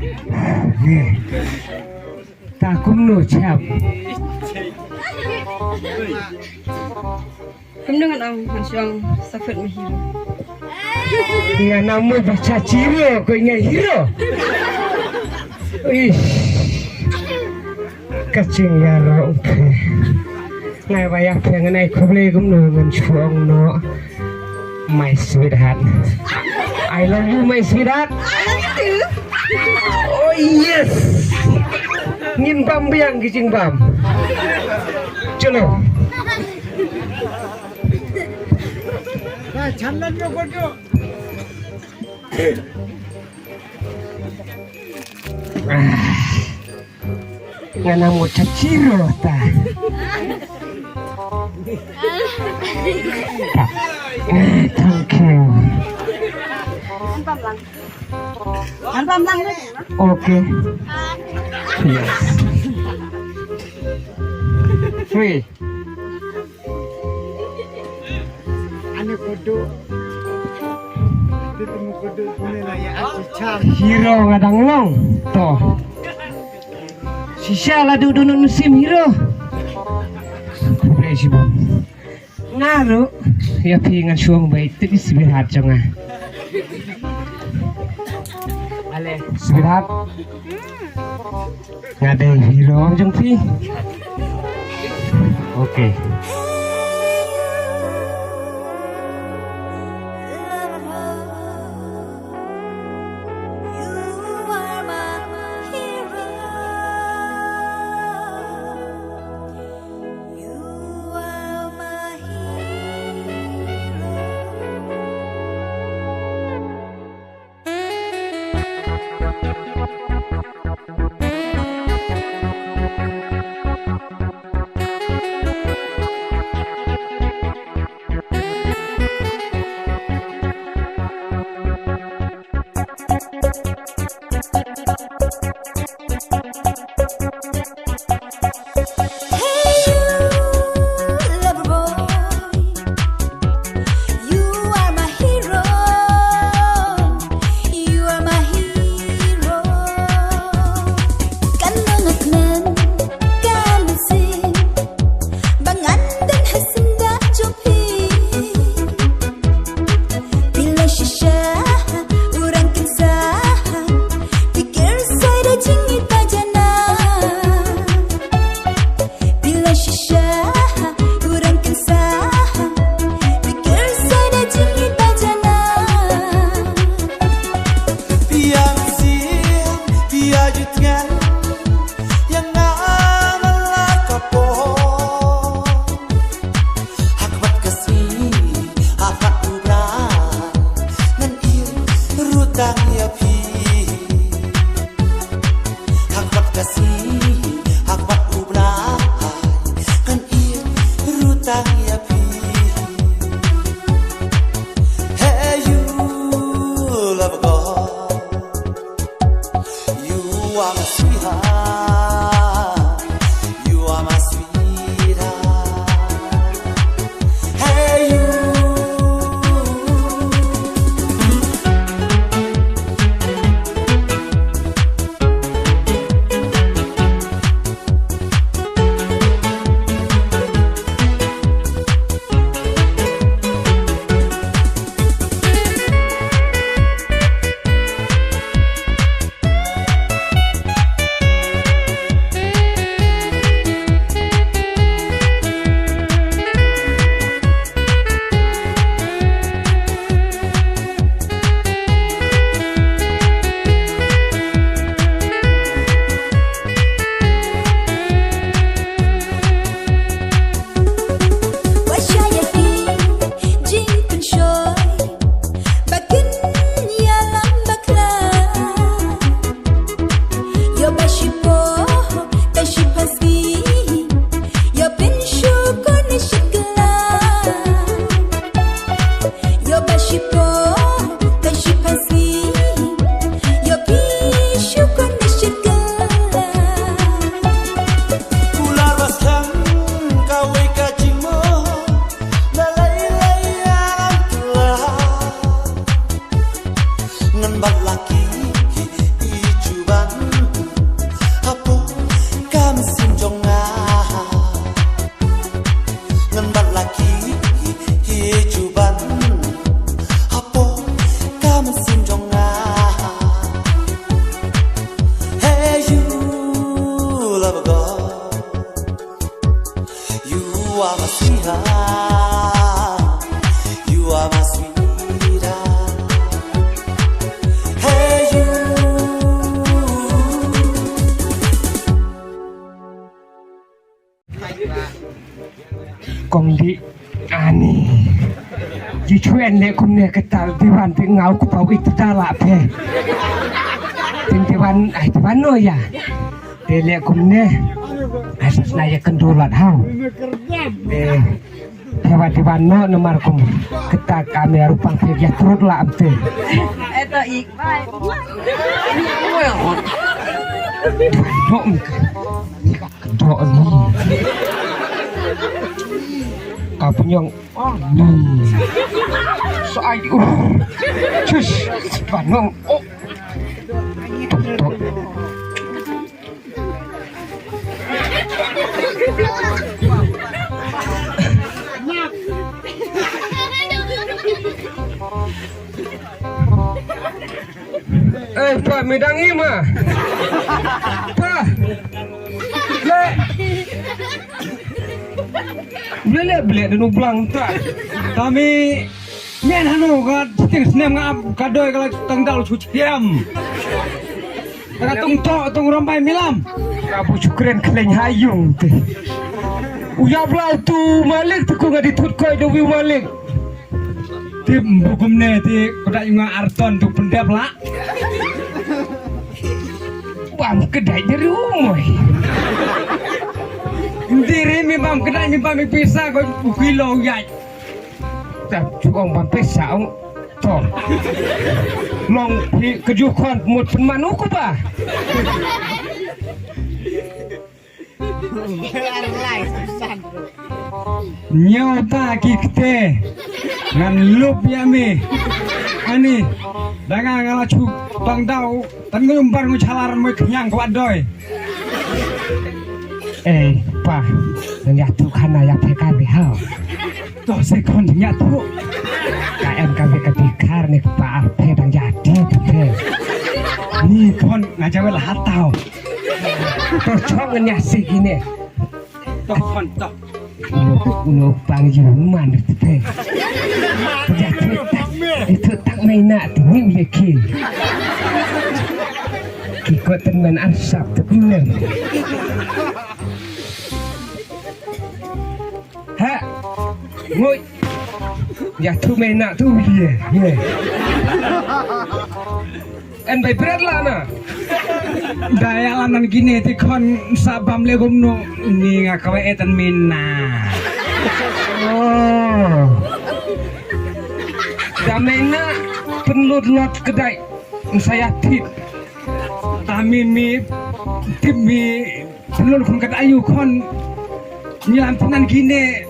Nè ta cũng nổi chạp. Kamu dengan ang masyong sakit mahiro. Nga namu baca ciro ko nga hero. Ih. Kacing ya lo. Ngai bayak pengen ai khoble cũng nổi ngan chuang no. My sweetheart. I love you my sweetheart. I love you too. Oh yes. Ngin bam biang kicing bam. Chalo. Jangan jodoh. Ngana mo caciro ta. Thank you. Hanpam lang na. Okay. Yes. Three. Ane kodo. Ditemu kodo punya ya acicam. Hero ngadang long. Toh. Sisa lah duduk musim hero. Boleh sih bang. Ngaruh. Ya pingan suang baik tu istirahat jangan. Ale istirahat. Ngadai hero jeng pi. Okay. Ngan bat laki ijuba chuông đi ani chỉ chuyện lệ cùng nè cái tàu đi hoàn bị ngáo của tàu ít ta lạ thế tình thì văn nói ya để lệ cùng nè asas naya kendulat hau hewan di mana nomor kum kita kami rupang kerja terus lah abte Eta ik baik. dok dok ni kau penyong ni soai cus panong oh tok Pak medang ima. Pak. Beli dan ublang tak. Kami nyen hanu ka ting senem ngap kadoi kala tangdal suciam. Kala tung rompai milam. Kamu cukren keleng hayung teh. Uya blau tu malik tu ko ngadi tut koi dowi malik. Tim bukum ne ti kodak nga arton tu pendap la. Bam kedai dari umoi. Ndiri mi bam kedai mi bam pisah ko kilo yai. Tak cukong bam pesau. Tom. Long pi kejukan mut penmanu ko ba? Nyota kikte ngan lup ya mi ani dangang ngala cu tang dau tan ngumbar ngucalar mo kenyang kwadoi Pa, nyatu kana ya PKB hau. to sekon nyatu KMKB ketikar nih Pak Arpe dan jadi tuh. ni kon ngajawel hatau Tocong nyasi gini. to kon to Uno pangjuman itu teh. Itu tak main nak tinggi lagi. Kiko teman asap tu kunem. Ha, ngoi. Ya tu main nak tu dia. En bay berat lah na. daya lanan gini ti kon sabam le gumno ni ngakawe etan minna Oh. Damena penlut-lot kedai saya tip. tami mi timi pelur kon kat ayu kon nyilam tenan gini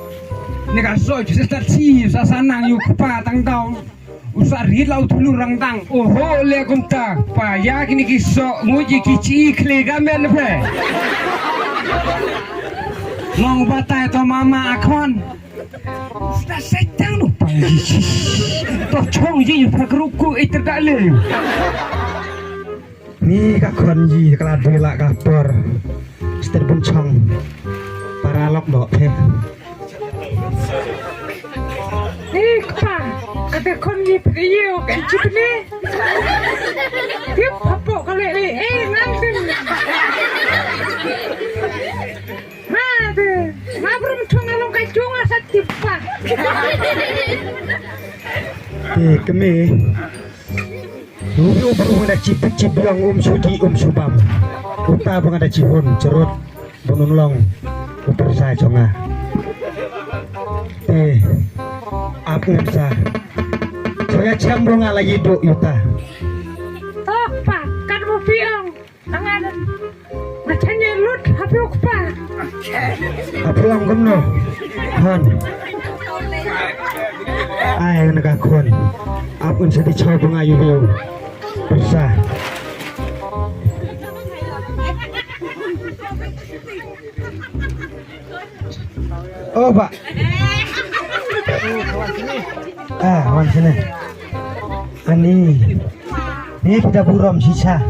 nega so just start si sasanang yu pa tang tau usah rit lau dulu rang tang Oho le kunta pa ya kini kisok nguji kici kle gamen pe. long batai to mama akon Sudah setang lu panggil. Toh chong je pakruku itu tak le. Ni kak konji kalau bela kapor Mister Buncong para lok dok teh Pa, kata kon ni priyo kan cipne. Dia apa kali nanti. Made, mabrum tunga lo kai tunga sa tipa. kemi Dulu baru ada cipik bilang sudi subam Uta bang ada cihun cerut bunun long uper saya conga aku bisa saya cambung lagi duk yuta Oh, pa, kan mo piang. Tangan. Macamnya lut hapi ok pa. apa lang gumno han ay nagakon apun sa di cambung ayu yo bisa oh pak wan sini ini kita buram sisa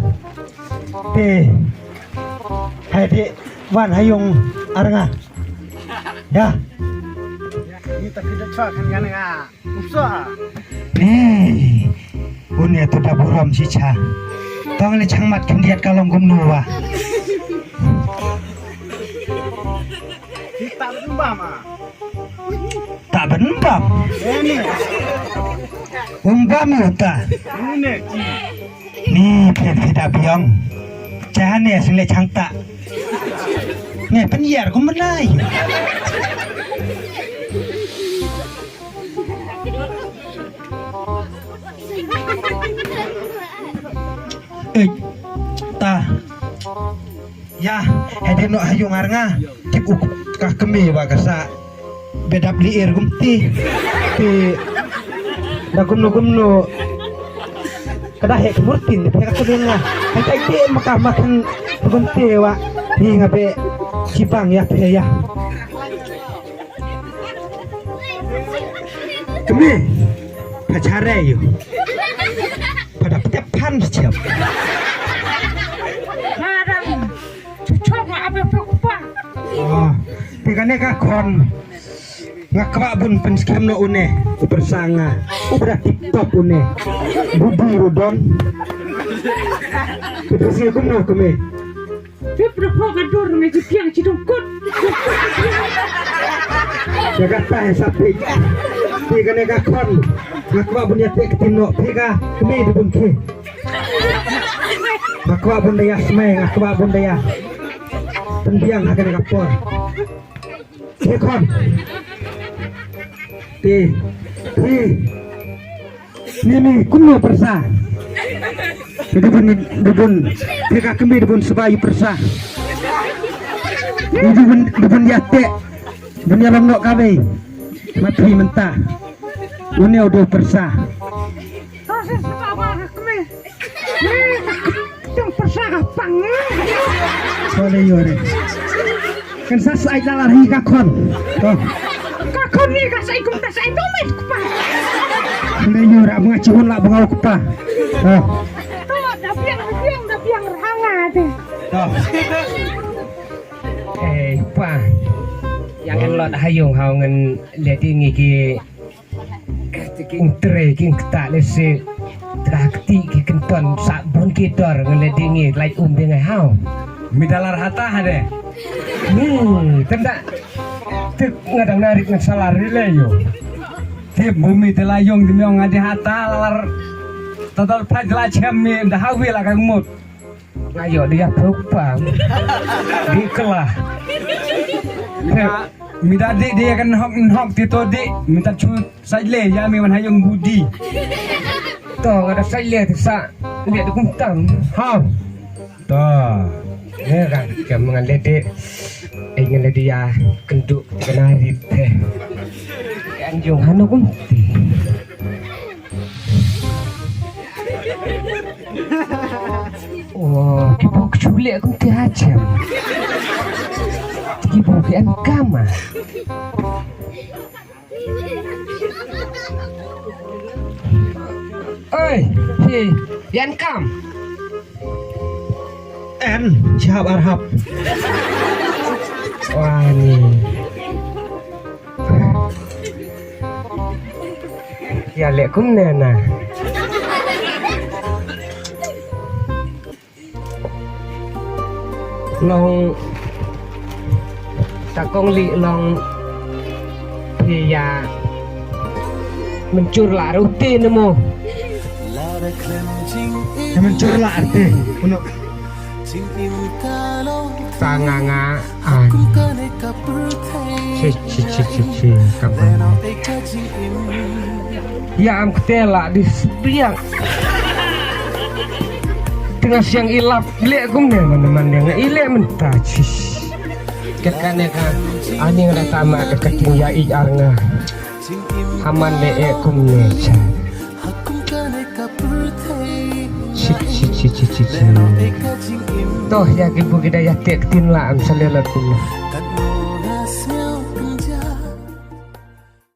hai dek wan hayung aranga ya ini tak tidak cocok kan usah punya tu dah buram sisa tong le changmat kan lihat kalong gumnuwa kita mbah mah Embam. Embam uta. Ni peda biong. Jane sile changta. Nge penyiar ku menai. Ta. Ya, hede no hayung arnga. Tip kah kemi wa kasa. Bedap liir gumti. Ti Nagum-nagum kadahe kemurtin peka kedenga kai te maka makan gunte wa ni ngabe cipang ya pe ya kemi pacare yo pada petepan siap Madam, cucok apa apa? oh pekane ka kon ngakwa bun penskem no une bersanga udah tip-top une budi rodon bersih kumno keme Dia berapa gadur meja tiang cidungkut. jaga tah sapi pega nega kon ngakwa bun yate ketino pega keme dibun ke ngakwa bun daya semai ngakwa bun daya pendiang hagan kapor ke kon Nini kuno persa. Debun peka kemi debun sebayu persa. Debun yate. Dunia lomnok kami. Mati mentah. Dunia udah persa. Saya sama kami. Yang persa kapang. Soleh yore. Kan sasai dalar hingga kon. Oh. Kakon ni kasai kum kasai domet kupa. Soleh yore mengacihun lah bengau kupa. Oh. Dapiang rahanga deh. Oh. Pa yang elot hayung hau ngan ledi ngiki king tre king tak lese trakti ki kenton sabun kidor ngan ledi ngi lai dengan hau Midalar hata hade. Tendak tek ngadang narik ngan salar le yo. Tip bumi telayong dimiong ngade hata lar total pajla chemi dah hawi lah kang mut. Ngayo dia berupa dikelah Mida dik dia kan hok tito dik minta cu sajle ya mi wan hayung budi. toh ada saya lihat lihat kuntang hau Toh. ya kan jam ngalede ingin dia kenduk kenarit anjung hanu kunti oh kipu keculik kunti hajam kipu kian kama oi hi yan kam En siap arhab. wah nih ya lek kum nena long takong li long ya mencur lah rutin nemu Mencurla arti untuk tangangan cici kapan ya am ketela di sebiang tengah siang ilap lihat kum nih mana-mana yang ilek mentajis ketane kan ani ngada tama keketing ya iarnga haman le kum nih cici toh ya kibu kita ya tek tin lah am salelakum